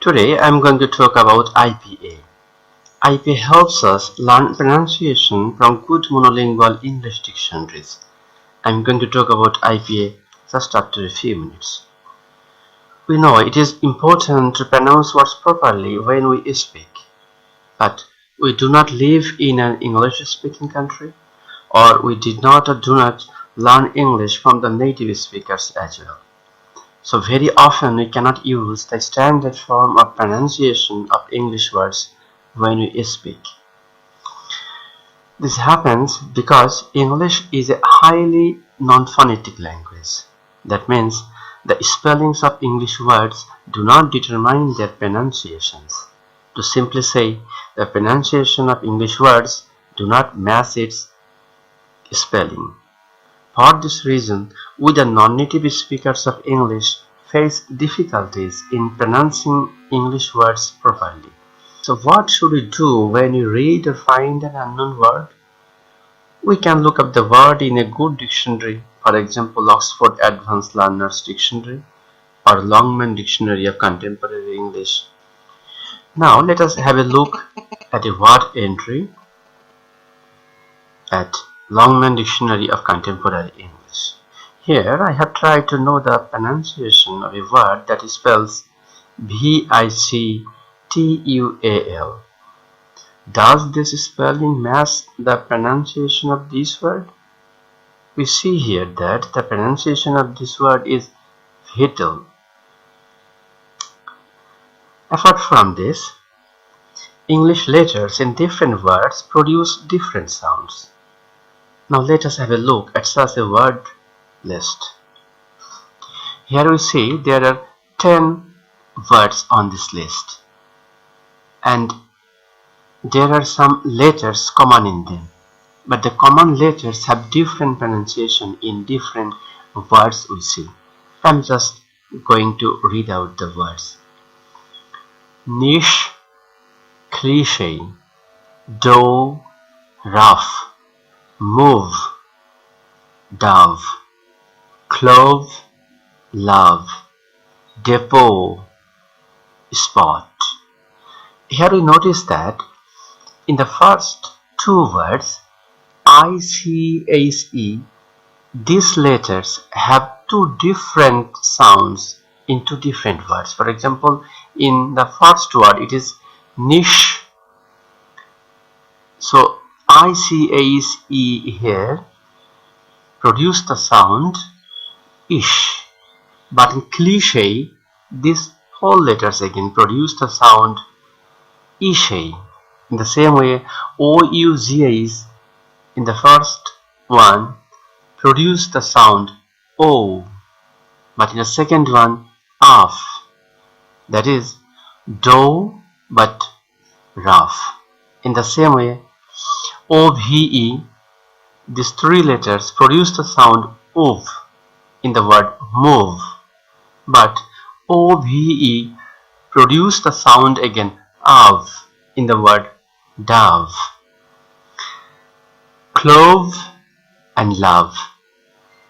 Today I am going to talk about IPA. IPA helps us learn pronunciation from good monolingual English dictionaries. I am going to talk about IPA just after a few minutes. We know it is important to pronounce words properly when we speak, but we do not live in an English-speaking country, or we did not or do not learn English from the native speakers as well. So very often we cannot use the standard form of pronunciation of English words when we speak. This happens because English is a highly non-phonetic language. That means the spellings of English words do not determine their pronunciations. To simply say, the pronunciation of English words do not match its spelling. For this reason, we the non-native speakers of English face difficulties in pronouncing English words properly. So what should we do when we read or find an unknown word? We can look up the word in a good dictionary, for example Oxford Advanced Learners Dictionary or Longman Dictionary of Contemporary English. Now let us have a look at a word entry at Longman Dictionary of Contemporary English. Here I have tried to know the pronunciation of a word that spells V-I-C-T-U-A-L. Does this spelling match the pronunciation of this word? We see here that the pronunciation of this word is vital. Apart from this, English letters in different words produce different sounds. Now let us have a look at such a word list. Here we see there are 10 words on this list, and there are some letters common in them, but the common letters have different pronunciation in different words we see. I'm just going to read out the words. Niche, cliche, dough, rough, move, dove, clove, love, depot, spot. Here we notice that in the first two words, I-C-H-E, these letters have two different sounds in two different words. For example, in the first word it is niche. So I-C-H-E here produce the sound ish, but in cliche these whole letters again produce the sound ishe. In the same way, O-U-G-H in the first one produce the sound O, but in the second one af, that is dough but rough. In the same way, O-V-E, these three letters produce the sound OV in the word move, but O-V-E produce the sound again av in the word dove. Clove and love.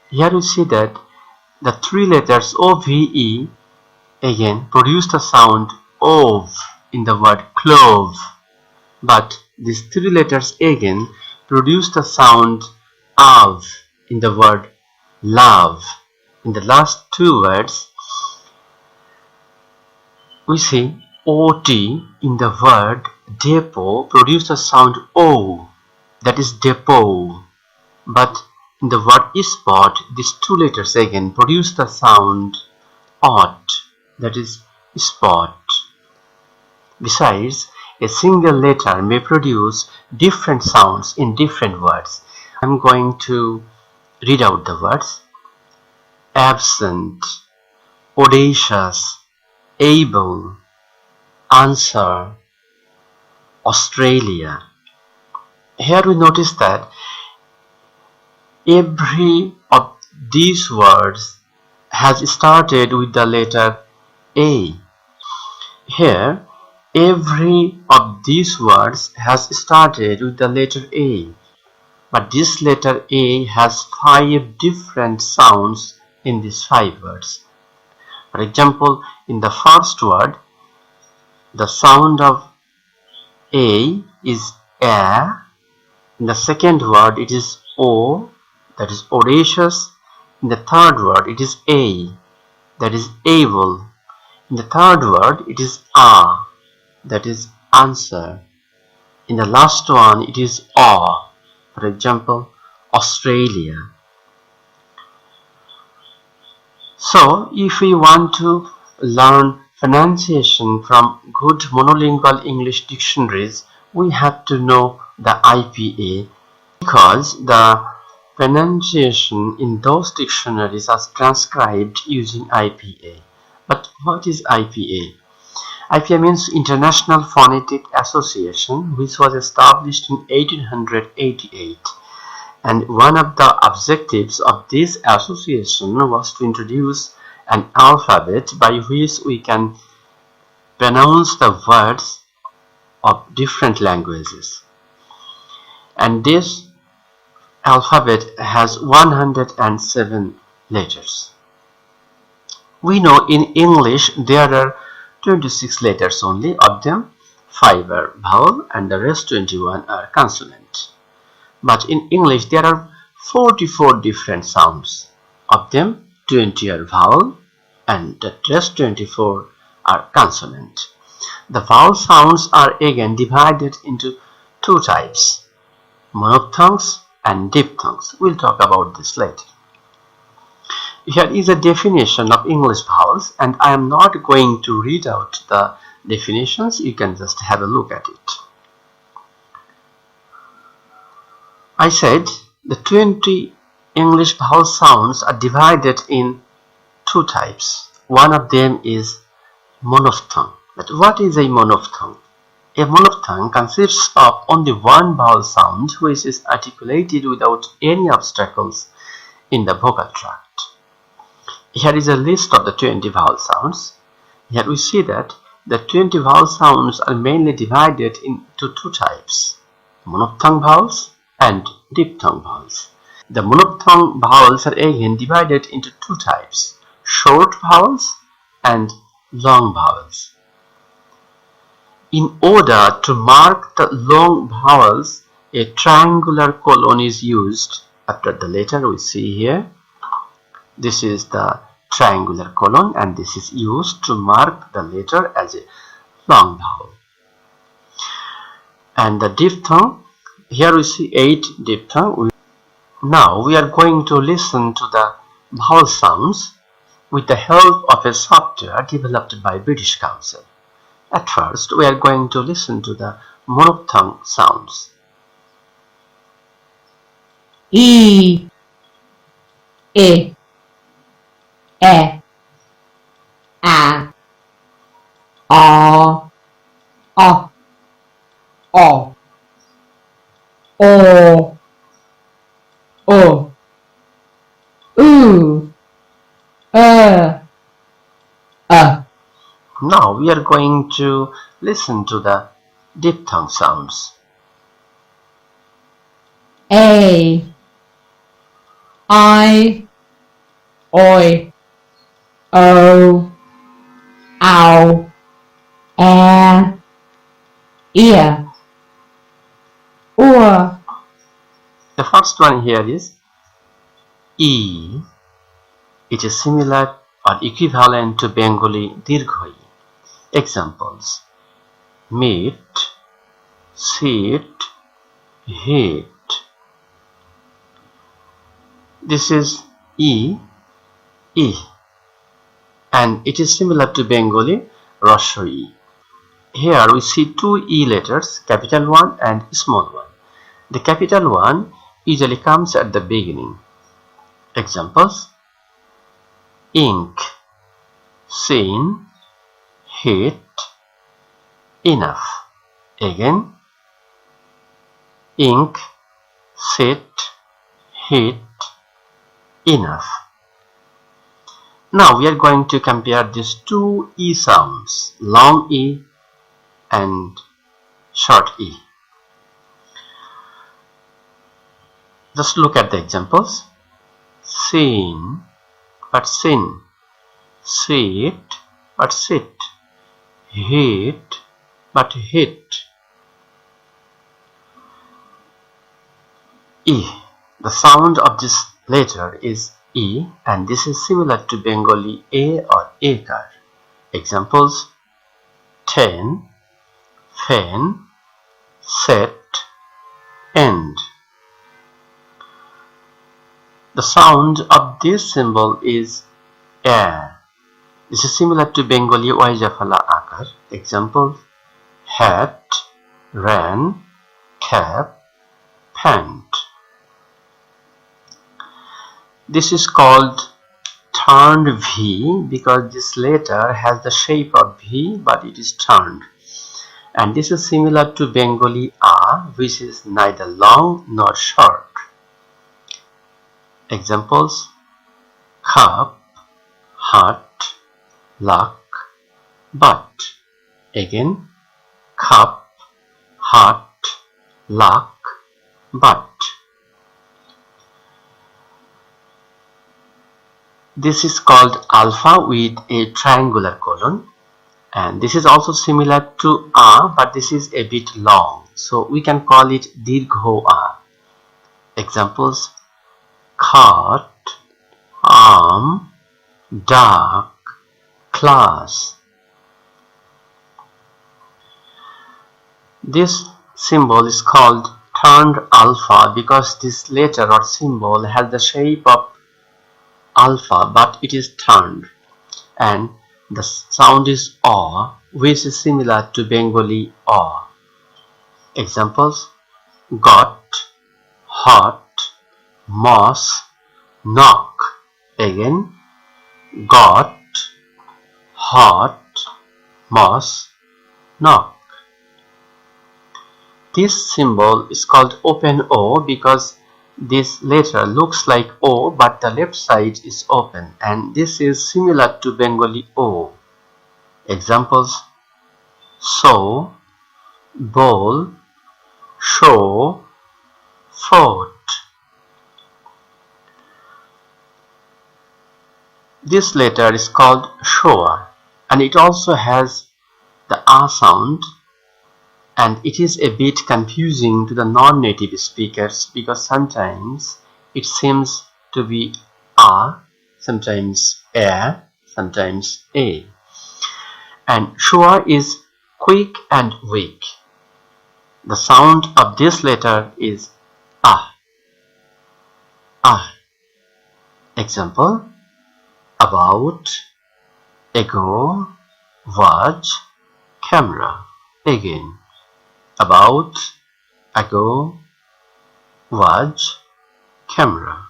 Here we see that the three letters O-V-E again produce the sound ov in the word clove, but these three letters again produce the sound av in the word love. In the last two words, we see O-T in the word depot produce the sound O, that is depot, but in the word spot, these two letters again produce the sound ot, that is spot. Besides, a single letter may produce different sounds in different words. I'm going to read out the words. Absent, audacious, able, answer, Australia. Here we notice that every of these words has started with the letter A. Here, every of these words has started with the letter A, but this letter A has 5 different sounds in these 5 words. For example, in the first word, The sound of A is A. In the second word it is O, that is audacious. In the third word it is A, that is able. In the third word it is A, that is answer. In the last one it is A. For example, Australia. So if we want to learn pronunciation from good monolingual English dictionaries, we have to know the IPA, because the pronunciation in those dictionaries are transcribed using IPA. But what is IPA? IPA means International Phonetic Association, which was established in 1888. And one of the objectives of this association was to introduce an alphabet by which we can pronounce the words of different languages. And this alphabet has 107 letters. We know in English there are 26 letters only. Of them, 5 are vowel and the rest 21 are consonant. But in English there are 44 different sounds. Of them, 20 are vowel and the rest 24 are consonant. The vowel sounds are again divided into two types, monophthongs and diphthongs. We'll talk about this later. Here is a definition of English vowels, and I am not going to read out the definitions. You can just have a look at it. I said the 20 English vowel sounds are divided in two types. One of them is monophthong. But what is a monophthong? A monophthong consists of only one vowel sound which is articulated without any obstacles in the vocal tract. Here is a list of the 20 vowel sounds. Here we see that the 20 vowel sounds are mainly divided into two types, monophthong vowels and diphthong vowels. The monophthong vowels are again divided into two types, short vowels and long vowels. In order to mark the long vowels, a triangular colon is used after the letter we see here. This is the triangular colon and this is used to mark the letter as a long vowel. And the diphthong, here we see 8 diphthong. Now we are going to listen to the vowel sounds with the help of a software developed by British Council. At first we are going to listen to the monophthong sounds. E, E, E, A, O, O, O, O, O, U, Now we are going to listen to the diphthong sounds. A, I, Oi, O, Ow, Ear, Or. The first one here is E. It is similar or equivalent to Bengali Dirghoi. Examples: meet, sit, hit. This is E, E, and it is similar to Bengali Rashoi. Here we see two E letters, capital one and small one. The capital one usually comes at the beginning. Examples: ink, seen, hit, enough. Again, ink, sit, hit, enough. Now we are going to compare these two E sounds, long E and short E. Just look at the examples. Seen but sin, sit but sit, hit but hit. E. The sound of this letter is E, and this is similar to Bengali A or Ekar. Examples: ten, fen, set, end. The sound of this symbol is A. This is similar to Bengali Waijafala Akar. Examples: hat, ran, cap, pant. This is called turned V because this letter has the shape of V but it is turned. And this is similar to Bengali A, which is neither long nor short. Examples: cup, hut, luck, but. Again, cup, hut, luck, but. This is called alpha with a triangular colon, and this is also similar to A, but this is a bit long, so we can call it dirgho A. Examples: cart, arm, dark, class. This symbol is called turned alpha because this letter or symbol has the shape of alpha but it is turned, and the sound is A, which is similar to Bengali A. Examples: got, hot, moss, knock. Again, got, hot, moss, knock. This symbol is called open O because this letter looks like O but the left side is open, and this is similar to Bengali O. Examples: sow, bowl, show, fort. This letter is called shoa, and it also has the A sound, and it is a bit confusing to the non-native speakers because sometimes it seems to be A, sometimes A, sometimes A. And shoa is quick and weak. The sound of this letter is A. A. Example: about, ago, watch, camera. Again, about, ago, watch, camera.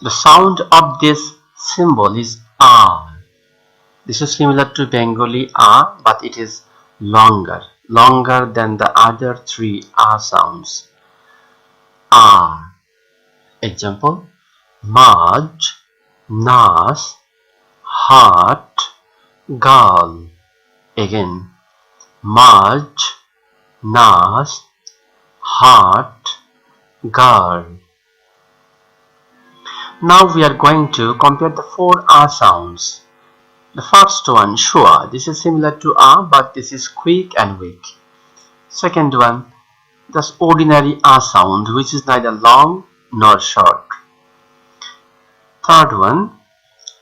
The sound of this symbol is A. This is similar to Bengali A, but it is longer than the other three A sounds. A. Example: March, Nas, Heart, Girl. Again, March, Nas, Heart, Girl. Now we are going to compare the four A sounds. The first one, shua. This is similar to A, but this is quick and weak. Second one, this ordinary A sound, which is neither long nor short. Third one,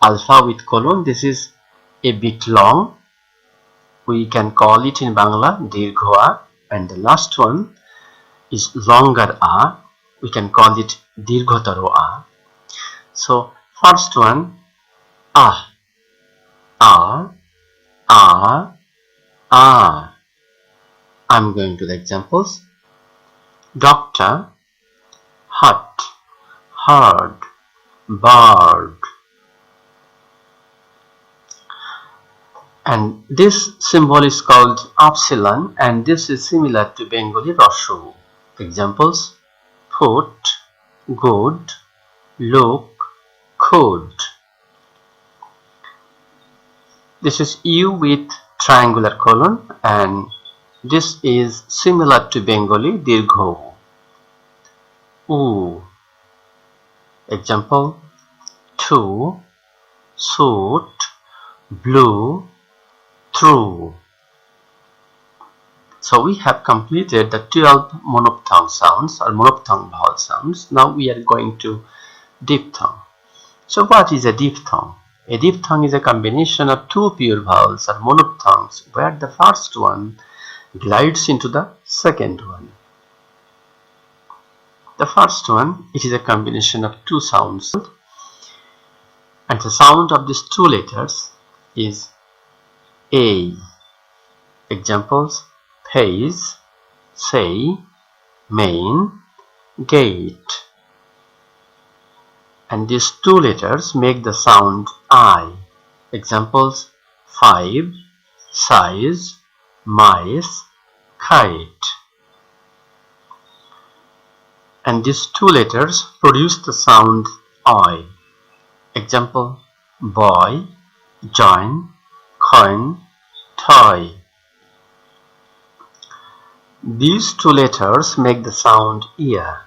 alpha with colon. This is a bit long. We can call it in Bangla dirgho A. And the last one is longer A. We can call it dirghotaro A. So first one, A. A, A, A. I'm going to the examples. Doctor, hut, hard, bird. And this symbol is called upsilon, and this is similar to Bengali Rashu. Examples: put, good, look, could. This is U with triangular colon, and this is similar to Bengali dirgho. U. Example: to, suit, blue, through. So we have completed the 12 monophthong sounds or monophthong vowel sounds. Now we are going to diphthong. So what is a diphthong? A diphthong is a combination of two pure vowels or monophthongs where the first one glides into the second one. The first one, it is a combination of two sounds, and the sound of these two letters is A. Examples: pays, say, main, gate. And these two letters make the sound I. Examples: 5, size, mice, kite. And these two letters produce the sound I. Example: boy, join, coin, toy. These two letters make the sound ear.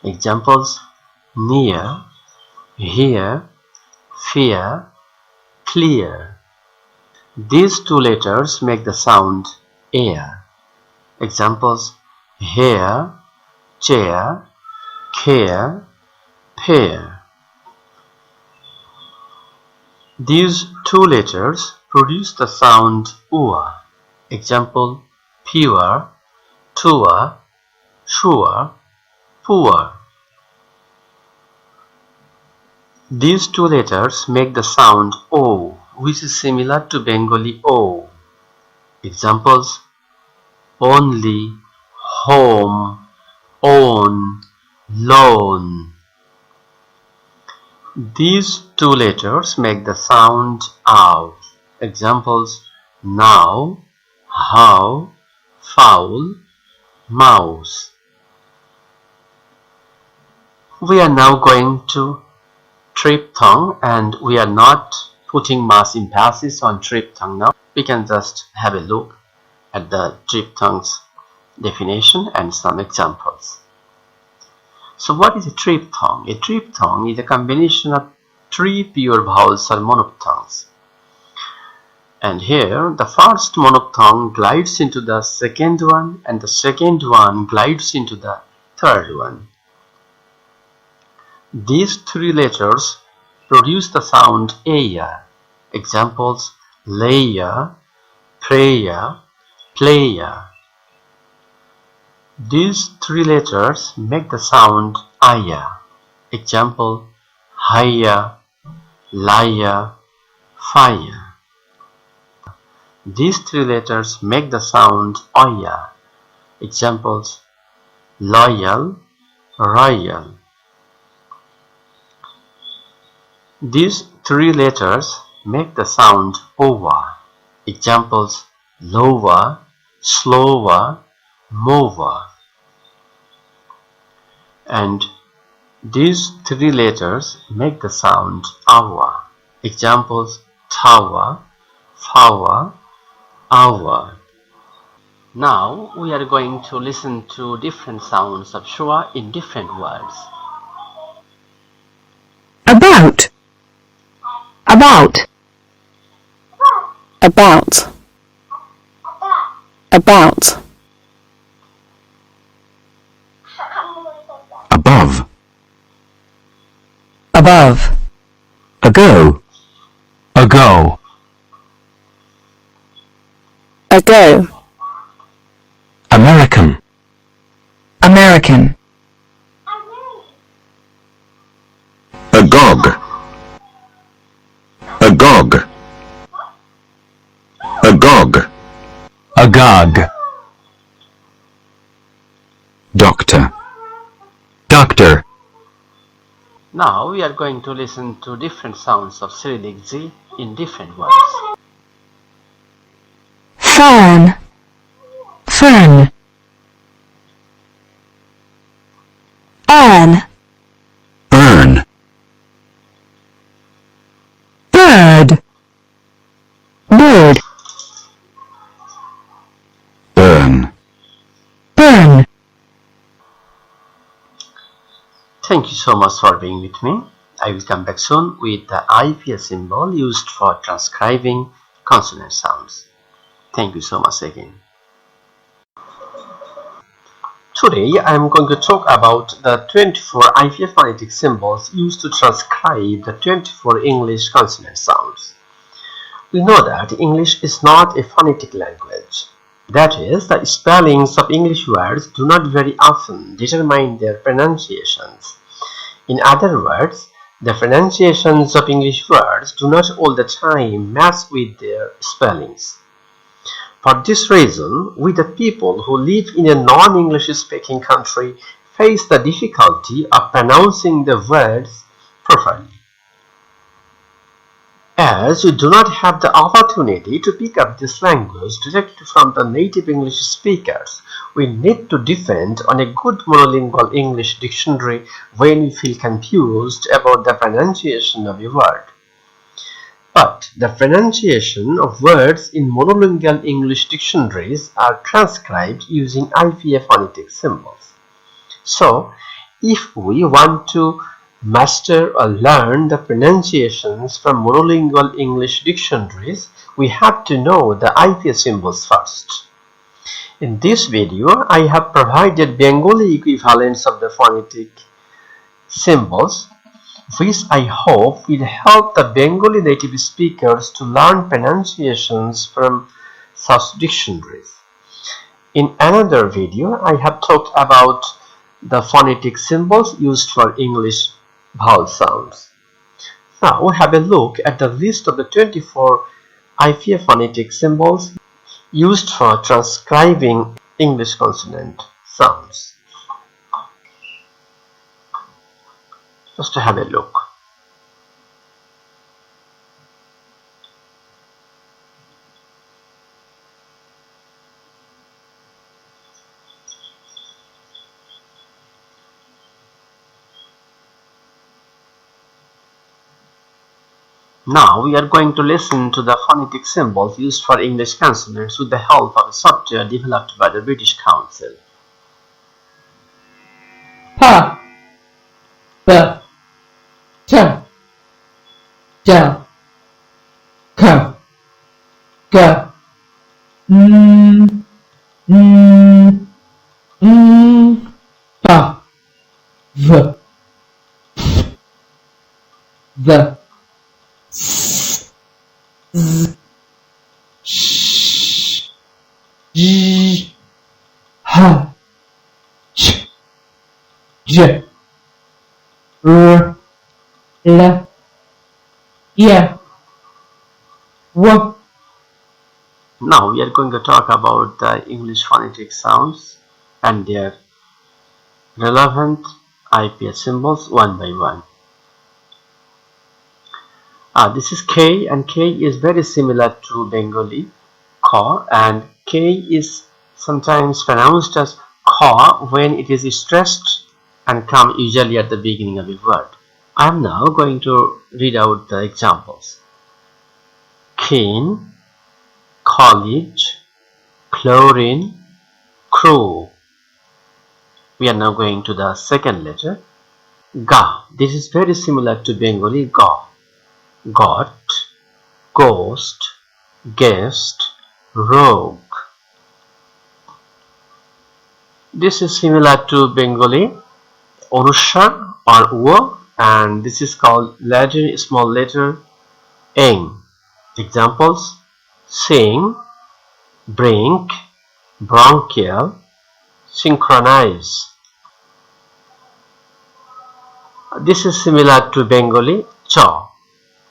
Examples: near, here, fear, clear. These two letters make the sound air. Examples: hair, chair, care, pear. These two letters produce the sound ua. Example: pure, tour, sure, poor. These two letters make the sound O, which is similar to Bengali O. Examples: only, home, own, loan. These two letters make the sound OW. Examples: now, how, foul, mouse. We are now going to triphthong, and we are not putting much emphasis on triphthong now. We can just have a look at the triphthong's definition and some examples. So what is a triphthong? A triphthong is a combination of three pure vowels or monophthongs. And here the first monophthong glides into the second one, and the second one glides into the third one. These three letters produce the sound aya. Examples: layer, prayer, player. These three letters make the sound aya. Example: higher, liar, fire. These three letters make the sound oya. Examples: loyal, royal. These three letters make the sound owa. Examples: lower, slower, mover. And these three letters make the sound awa. Examples: tower, flower, hour. Now we are going to listen to different sounds of schwa in different words. About, about, about, about. Above, Above, ago, ago, ago, American, American, agog, agog, agog, agog, doctor, doctor, Now we are going to listen to different sounds of Cyrillic Z in different words. fern, fern, urn, earn, bird, bird, burn. burn. Thank you so much for being with me. I will come back soon with the IPA symbol used for transcribing consonant sounds. Thank you so much again. Today I am going to talk about the 24 IPA phonetic symbols used to transcribe the 24 English consonant sounds. We know that English is not a phonetic language. That is, the spellings of English words do not very often determine their pronunciations. In other words, the pronunciations of English words do not all the time match with their spellings. For this reason, we the people who live in a non-English speaking country face the difficulty of pronouncing the words properly. As we do not have the opportunity to pick up this language directly from the native English speakers, we need to depend on a good monolingual English dictionary when we feel confused about the pronunciation of a word. But the pronunciation of words in monolingual English dictionaries are transcribed using IPA phonetic symbols. So, if we want to master or learn the pronunciations from monolingual English dictionaries, we have to know the IPA symbols first. In this video, I have provided Bengali equivalents of the phonetic symbols, which I hope will help the Bengali native speakers to learn pronunciations from such dictionaries. In another video, I have talked about the phonetic symbols used for English vowel sounds. Now have a look at the list of the 24 IPA phonetic symbols used for transcribing English consonant sounds. Just to have a look. Now we are going to listen to the phonetic symbols used for English consonants with the help of a software developed by the British Council. Pa, B, T, D, K, G, N, P, V, V, S, Z, Sh, J, H, Ch, J, R, L, E, W. Now we are going to talk about the English phonetic sounds and their relevant IPA symbols one by one. This is K, and K is very similar to Bengali Ka, and K is sometimes pronounced as Ka when it is stressed and come usually at the beginning of a word. I am now going to read out the examples. Keen, college, chlorine, crew. We are now going to the second letter, Ga. This is very similar to Bengali Ga. Got, ghost, guest, rogue. This is similar to Bengali Onushar or Uo, and this is called Latin small letter Eng. Examples: sing, brink, bronchial, synchronize. This is similar to Bengali Cha.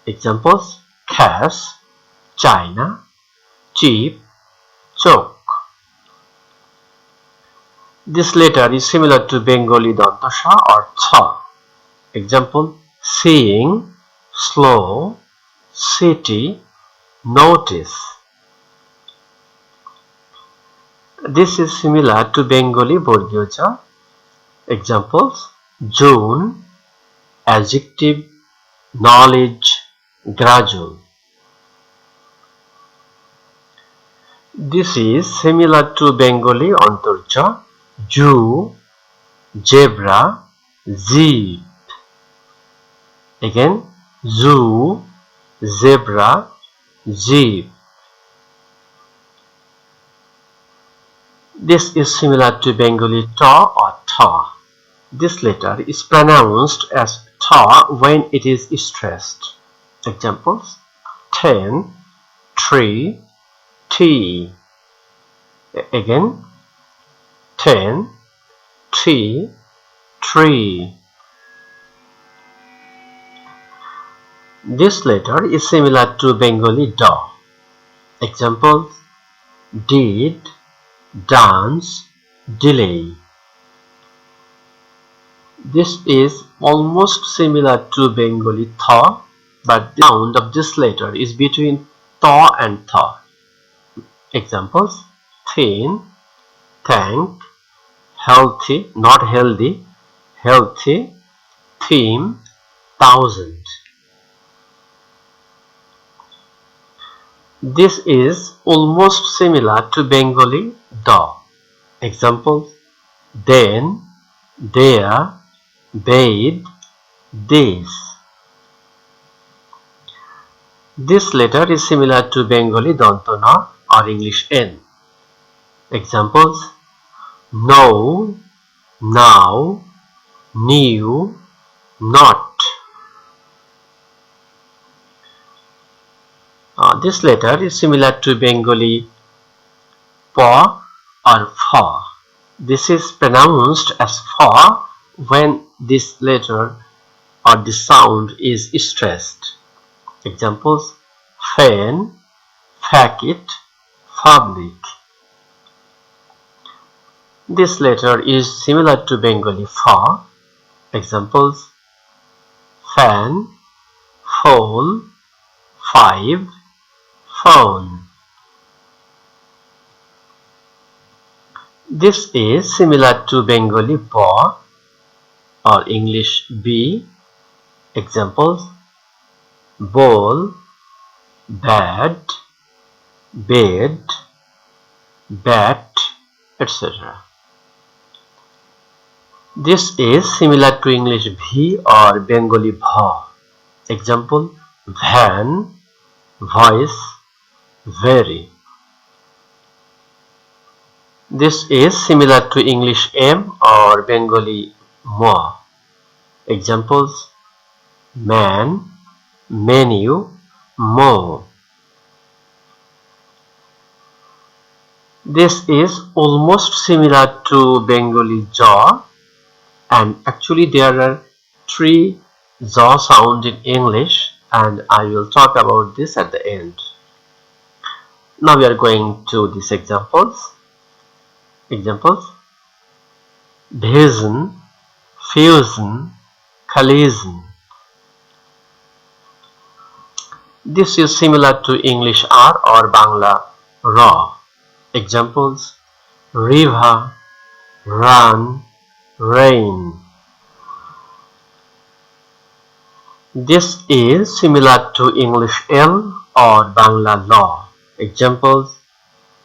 Examples: cash, China, cheap, choke. This letter is similar to Bengali Dantasha or Cha. Example: seeing, slow, city, notice. This is similar to Bengali Borgyoja. Examples: June, adjective, knowledge, gradual. This is similar to Bengali Antarja, Jew, zebra, jeep. Again, zoo, zebra, jeep. This is similar to Bengali ta or ta. This letter is pronounced as ta when it is stressed. Examples: 10, tree, tea. Again, 10, tea, tree. This letter is similar to Bengali da. Examples: did, dance, delay. This is almost similar to Bengali tha, but the sound of this letter is between ta and tha. Examples: thin, thank, healthy, not healthy, healthy, theme, thousand. This is almost similar to Bengali da. Examples: then, there, bade, this. This letter is similar to Bengali dantana or English n. Examples: no, now, new, not. This letter is similar to Bengali pa or fa. This is pronounced as fa when this letter or the sound is stressed. Examples: fan, facket, fabric. This letter is similar to Bengali fa. Examples: fan, fall, 5, phone. This is similar to Bengali ba or English b. Examples: bowl, bad, bed, bat, etc. This is similar to English bhi or Bengali bha. Example: van, voice, very. This is similar to English m or Bengali ma. Examples: man, menu, mo. This is almost similar to Bengali ja, and actually there are 3 ja sounds in English, and I will talk about this at the end. Now we are going to these examples. Examples: vision, fusion, collision. This is similar to English R or Bangla Ra. Examples: river, run, rain. This is similar to English L or Bangla law. Examples: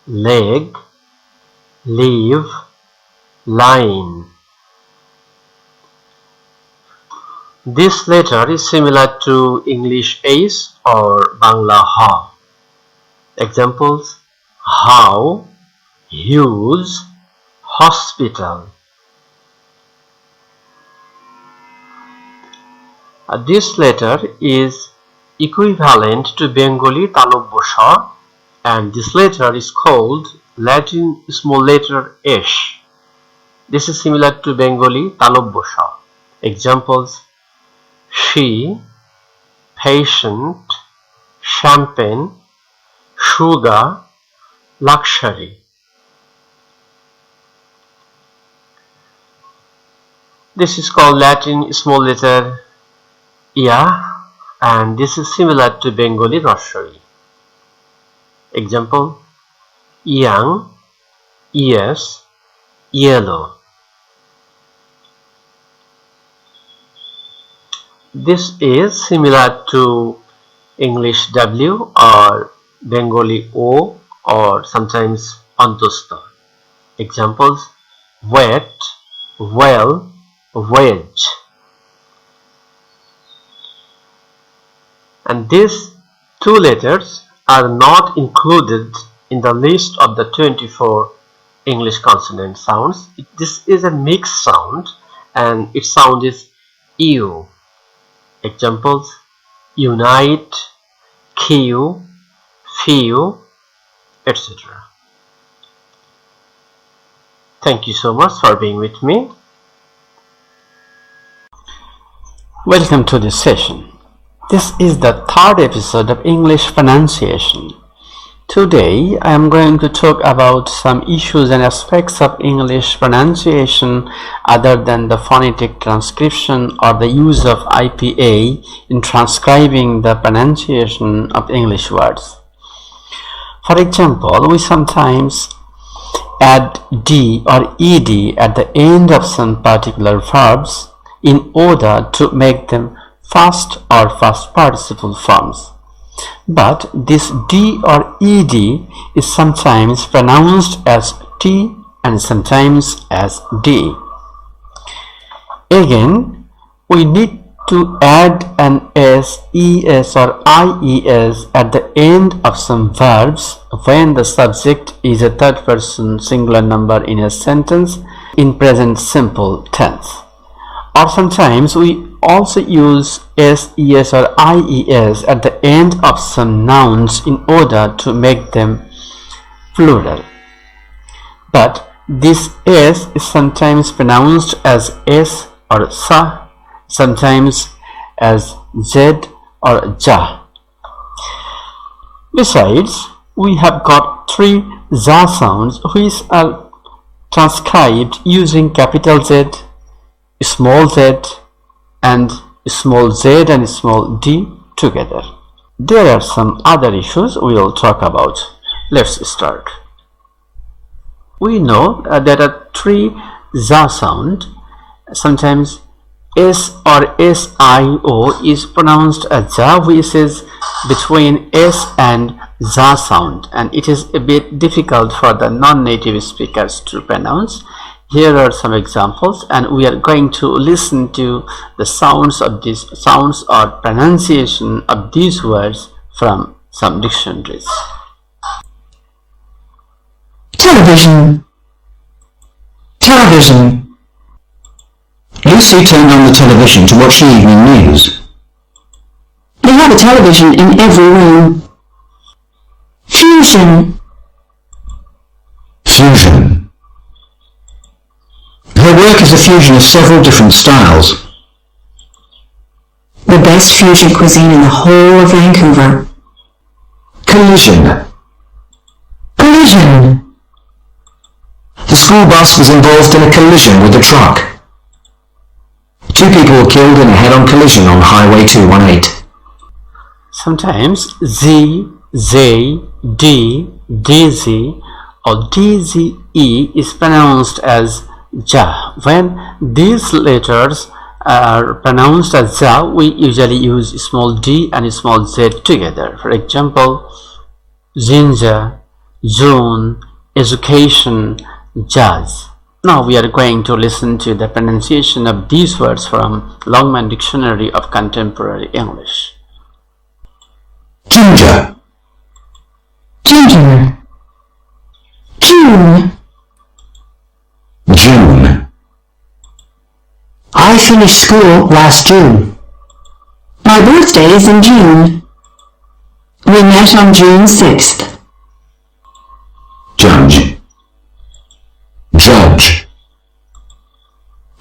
leg, leave, line. This letter is similar to English ace or Bangla ha. Examples: how, huge, hospital. This letter is equivalent to Bengali talobosha, and this letter is called Latin small letter s. This is similar to Bengali talobosha. Examples: she, patient, champagne, sugar, luxury. This is called Latin small letter ya, and this is similar to Bengali rashari. Example: young, yes, yellow. This is similar to English W or Bengali O or sometimes Antosta. Examples: wet, well, wedge. And these 2 letters are not included in the list of the 24 English consonant sounds. This is a mixed sound and its sound is U. Examples: unite, queue, few, etc. Thank you so much for being with me. Welcome to this session. This is the third episode of English pronunciation. Today I am going to talk about some issues and aspects of English pronunciation other than the phonetic transcription or the use of IPA in transcribing the pronunciation of English words. For example, we sometimes add D or ED at the end of some particular verbs in order to make them past or past participle forms. But this D or ED is sometimes pronounced as T and sometimes as D. Again, we need to add an S, ES or IES at the end of some verbs when the subject is a third person singular number in a sentence in present simple tense. Or sometimes we also use S, ES or IES at the end of some nouns in order to make them plural. But this S is sometimes pronounced as S or Sa, sometimes as Z or Ja. Besides, we have got three ZA sounds which are transcribed using capital Z, small z and small z and small d together. There are some other issues we will talk about. Let's start. We know there are three za sound. Sometimes S or SIO is pronounced as za, which is between S and za sound, and it is a bit difficult for the non-native speakers to pronounce. Here are some examples, and we are going to listen to the sounds of these sounds or pronunciation of these words from some dictionaries. Television. Television. Lucy turned on the television to watch the evening news. They have a television in every room. Fusion. Fusion. Her work is a fusion of several different styles. The best fusion cuisine in the whole of Vancouver. Collision. Collision. The school bus was involved in a collision with a truck. 2 people were killed in a head-on collision on Highway 218. Sometimes Z, Z, D, DZ or DZE is pronounced as Ja. When these letters are pronounced as Ja, we usually use small d and small z together. For example, Ginger, June, education, jazz. Now we are going to listen to the pronunciation of these words from Longman Dictionary of Contemporary English. Ginger. Ginger. June. June. I finished school last June. My birthday is in June. We met on June 6th. Judge. Judge.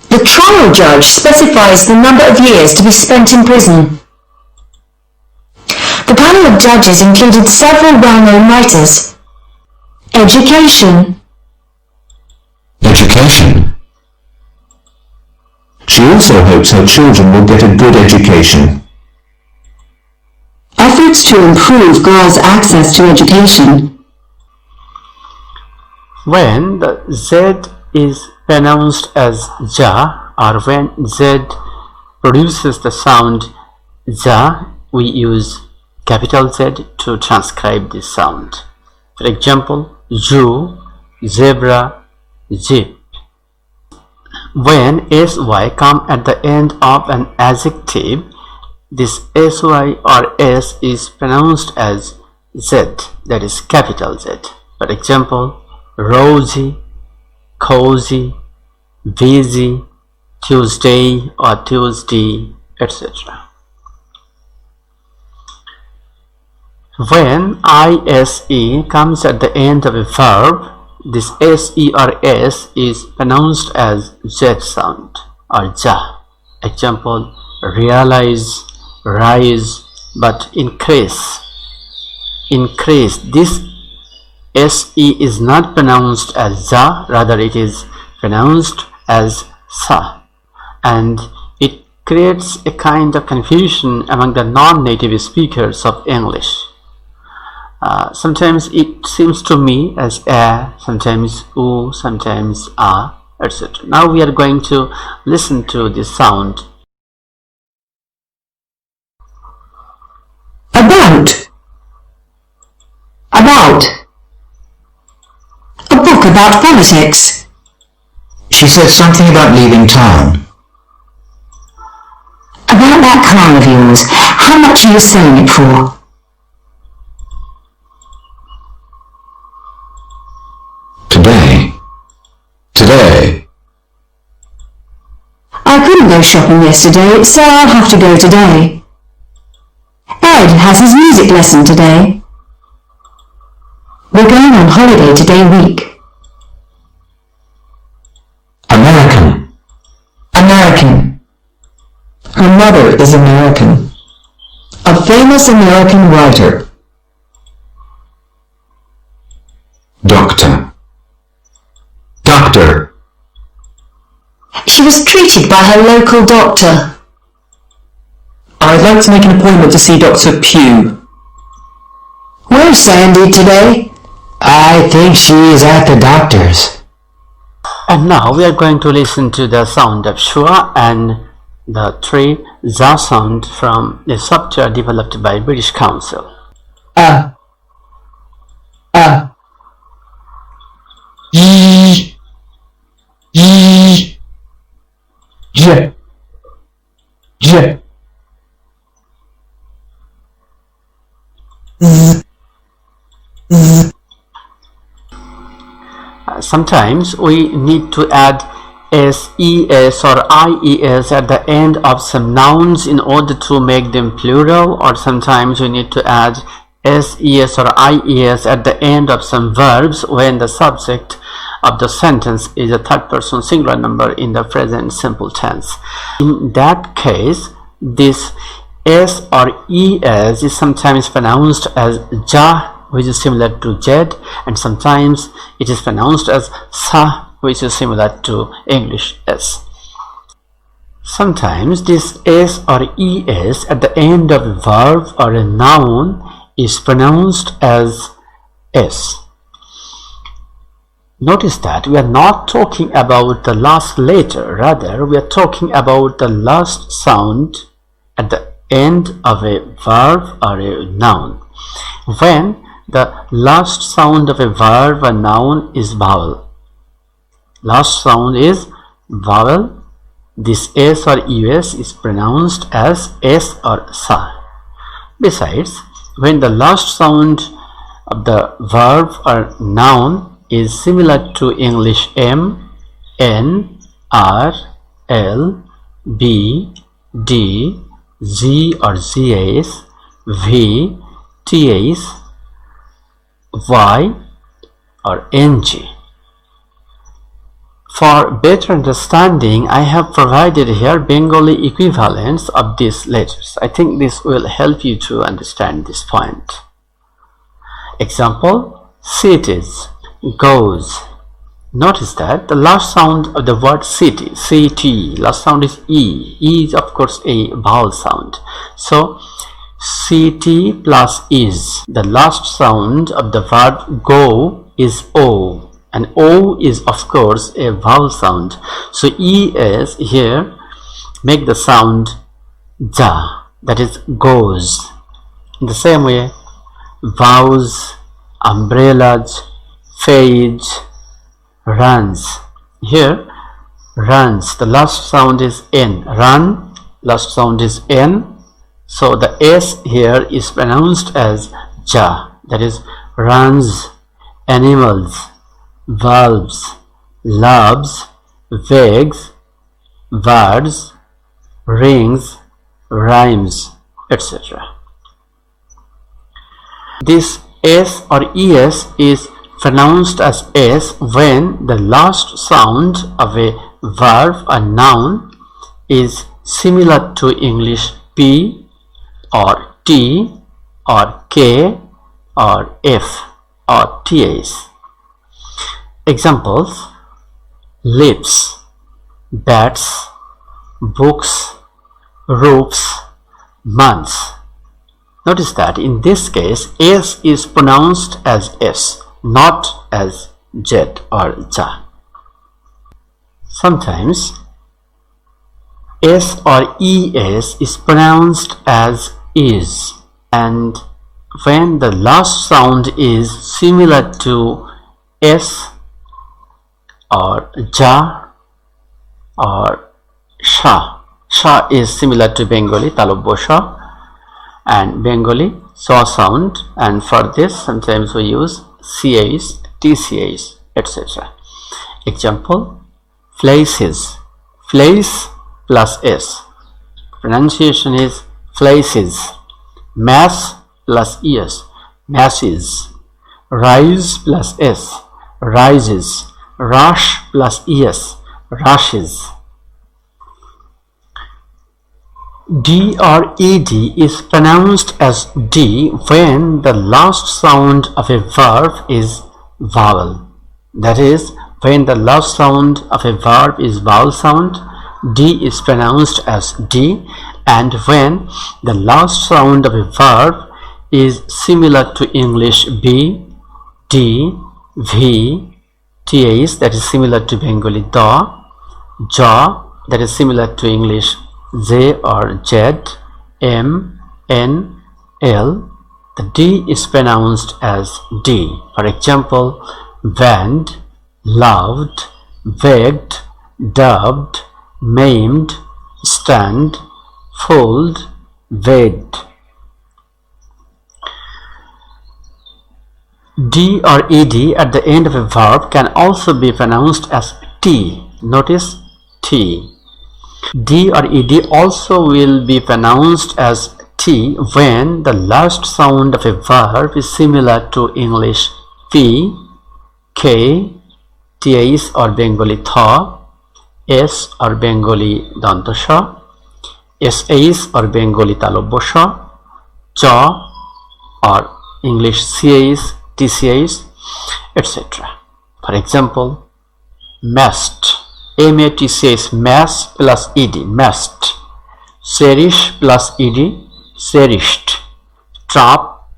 The trial judge specifies the number of years to be spent in prison. The panel of judges included several well-known writers. Education. Education. She also hopes her children will get a good education. Efforts to improve girls' access to education. When the Z is pronounced as Ja or when Z produces the sound Ja, we use capital Z to transcribe this sound. For example, Zoo, zebra, jeep. When SY come at the end of an adjective, this SY or S is pronounced as Z, that is capital Z. For example, rosy, cozy, busy, Tuesday or Tuesday, etc. When ise comes at the end of a verb, this se or s is pronounced as z sound or ja. Example, realize, rise, but increase. Increase. This se is not pronounced as ja, rather it is pronounced as sa, and it creates a kind of confusion among the non-native speakers of English. Sometimes it seems to me as a, sometimes u, sometimes a, etc. Now we are going to listen to this sound. About. About. A book about politics. She said something about leaving town. About that car of yours. How much are you selling it for? Today. I couldn't go shopping yesterday, so I'll have to go today. Ed has his music lesson today. We're going on holiday today week. American. American. Her mother is American. A famous American writer. Doctor. Doctor. She was treated by her local doctor. I'd like to make an appointment to see Dr. Pugh. Where's Sandy today? I think she is at the doctor's. And now we are going to listen to the sound of schwa and the three za sound from the software developed by British Council. J, Sometimes we need to add ses or ies at the end of some nouns in order to make them plural, or sometimes we need to add ses or ies at the end of some verbs when the subject of the sentence is a third person singular number in the present simple tense. In that case, this s or es is sometimes pronounced as ja, which is similar to jed, and sometimes it is pronounced as sa, which is similar to English s. Sometimes this s or es at the end of a verb or a noun is pronounced as s. Notice that we are not talking about the last letter, rather we are talking about the last sound at the end of a verb or a noun. When the last sound of a verb or noun is vowel, last sound is vowel, this s or us is pronounced as s or sa. Besides, when the last sound of the verb or noun is similar to English M, N, R, L, B, D, Z or ZS, V, TS, Y or NG. For better understanding, I have provided here Bengali equivalents of these letters. I think this will help you to understand this point. Example, cities, goes. Notice that the last sound of the word city, CT, last sound is E. E is of course a vowel sound. So CT plus is. The last sound of the verb go is O. And O is of course a vowel sound. So ES here make the sound ja, that is goes. In the same way, vows, umbrellas, fades, runs. Here runs, the last sound is N. Run, last sound is N. So the S here is pronounced as ja, that is runs, animals, valves, loves, wags, words, rings, rhymes, etc. This S or ES is pronounced as S when the last sound of a verb or noun is similar to English P or T or K or F or TAs. Examples: lips, bats, books, roofs, months. Notice that in this case S is pronounced as S, not as Z or Ja. Sometimes S or ES is pronounced as is, and when the last sound is similar to S or Ja or Sha. Sha is similar to Bengali, Talabya Sha, and Bengali Sa sound, and for this sometimes we use CAs, TCAs, etc. Example: places, place plus S. Pronunciation is places. Mass plus ES, masses. Rise plus S, rises. Rush plus ES, rushes. D or ED is pronounced as D when the last sound of a verb is vowel. That is, when the last sound of a verb is vowel sound, D is pronounced as D, and when the last sound of a verb is similar to English B, D, V, TAs, that is similar to Bengali Da, Ja, that is similar to English Z or Z, M, N, L, the D is pronounced as D. For example, banned, loved, begged, dubbed, maimed, stand, fooled, wed. D or ED at the end of a verb can also be pronounced as T. Notice T. D or ED also will be pronounced as T when the last sound of a verb is similar to English P, K, TAs or Bengali Tha, S or Bengali Dantasha, SAs or Bengali Talabya Sha, Cha or English CAs, TCAs, etc. For example, mast, MATCAs, mass plus ED, mast. Cherish plus ED, cherished. Trap,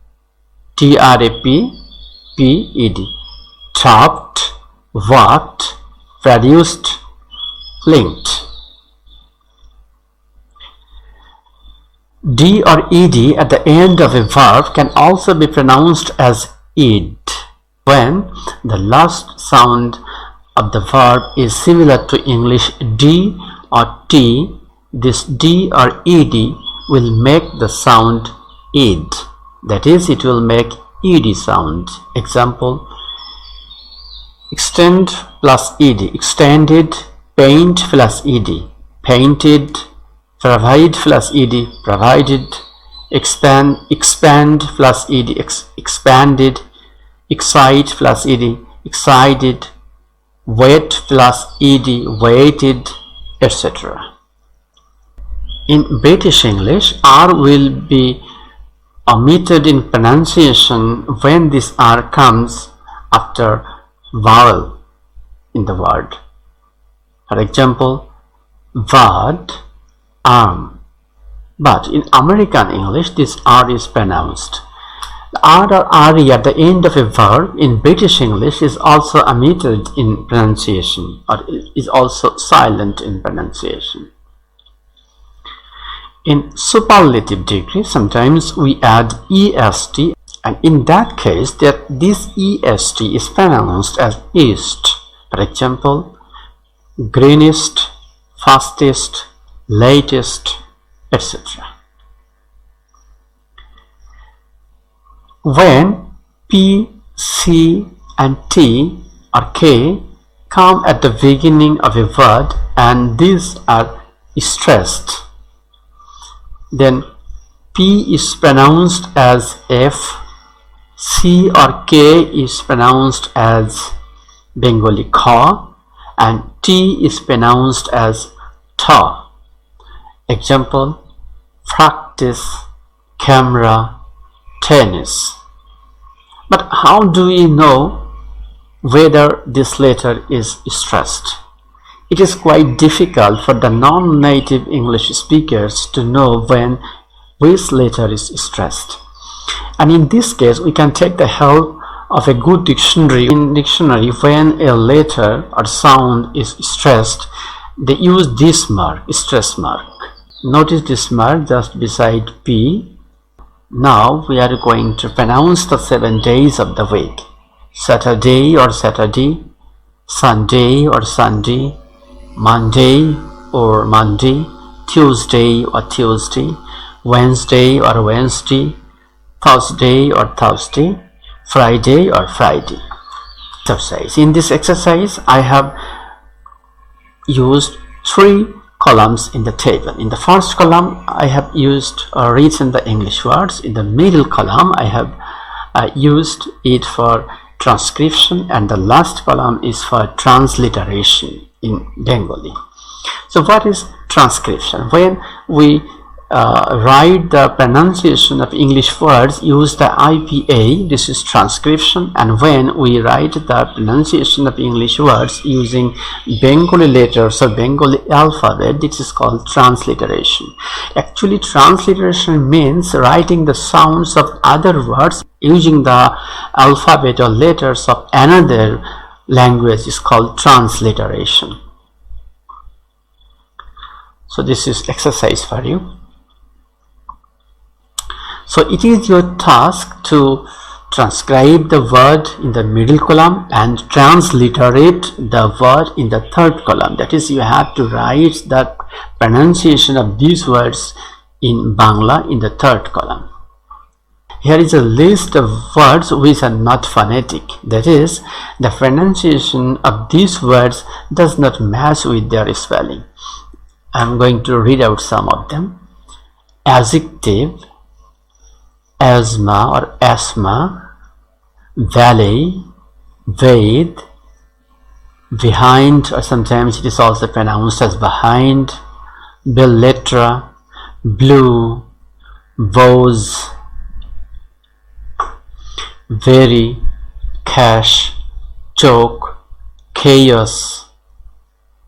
TRAP, PED. Trapped, worked, produced, linked. D or ED at the end of a verb can also be pronounced as id when the last sound of the verb is similar to English D or T. This D or ED will make the sound id, that is, it will make ed sound. Example: extend plus ed, extended. Paint plus ed, painted. Provide plus ed, provided. Expand plus ed, expanded. Excite plus ed, excited. Wait plus ed, waited, etc. In British English, R will be omitted in pronunciation when this R comes after vowel in the word. For example, word, arm. But in American English, this R is pronounced. The R or RE at the end of a verb in British English is also omitted in pronunciation, or is also silent in pronunciation. In superlative degree, sometimes we add EST, and in that case, this EST is pronounced as east. For example, greenest, fastest, latest, etc. When P, C and T or K come at the beginning of a word and these are stressed, then P is pronounced as F, C or K is pronounced as Bengali Kha, and T is pronounced as Ta. Example: practice, camera, tennis. But how do we know whether this letter is stressed? It is quite difficult for the non-native English speakers to know when which letter is stressed. And in this case, we can take the help of a good dictionary. In dictionary, when a letter or sound is stressed, they use this mark, stress mark. Notice this mark just beside P. Now we are going to pronounce the 7 days of the week. Saturday or Saturday, Sunday or Sunday, Monday or Monday, Tuesday or Tuesday, Wednesday or Wednesday, Thursday or Thursday, Friday or Friday. Exercise. In this exercise, I have used 3 columns in the table. In the first column, I have used or written the English words. In the middle column, I have used it for transcription, and the last column is for transliteration in Bengali. So what is transcription? When we write the pronunciation of English words, use the IPA, this is transcription, and when we write the pronunciation of English words using Bengali letters or Bengali alphabet, this is called transliteration. Actually, transliteration means writing the sounds of other words using the alphabet or letters of another language is called transliteration. So this is exercise for you. So it is your task to transcribe the word in the middle column and transliterate the word in the third column. That is, you have to write the pronunciation of these words in Bangla in the third column. Here is a list of words which are not phonetic. That is, the pronunciation of these words does not match with their spelling. I am going to read out some of them. Adjective, asthma or asthma, valley, Ved, behind, or sometimes it is also pronounced as behind, Belletra, blue, vows, very, cash, choke, chaos,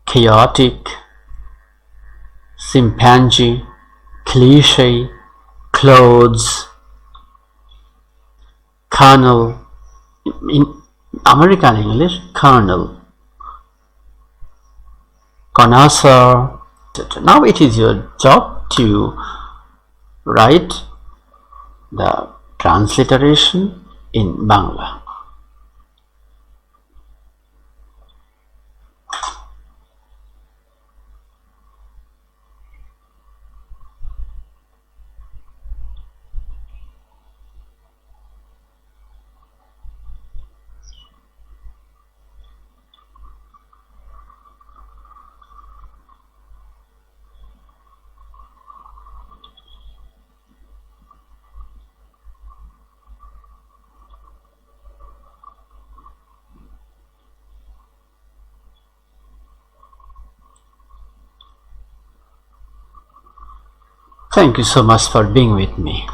chaotic, chimpanzee, cliche, clothes, colonel, in American English, colonel, connoisseur, etc. Now it is your job to write the transliteration in Bangla. Thank you so much for being with me.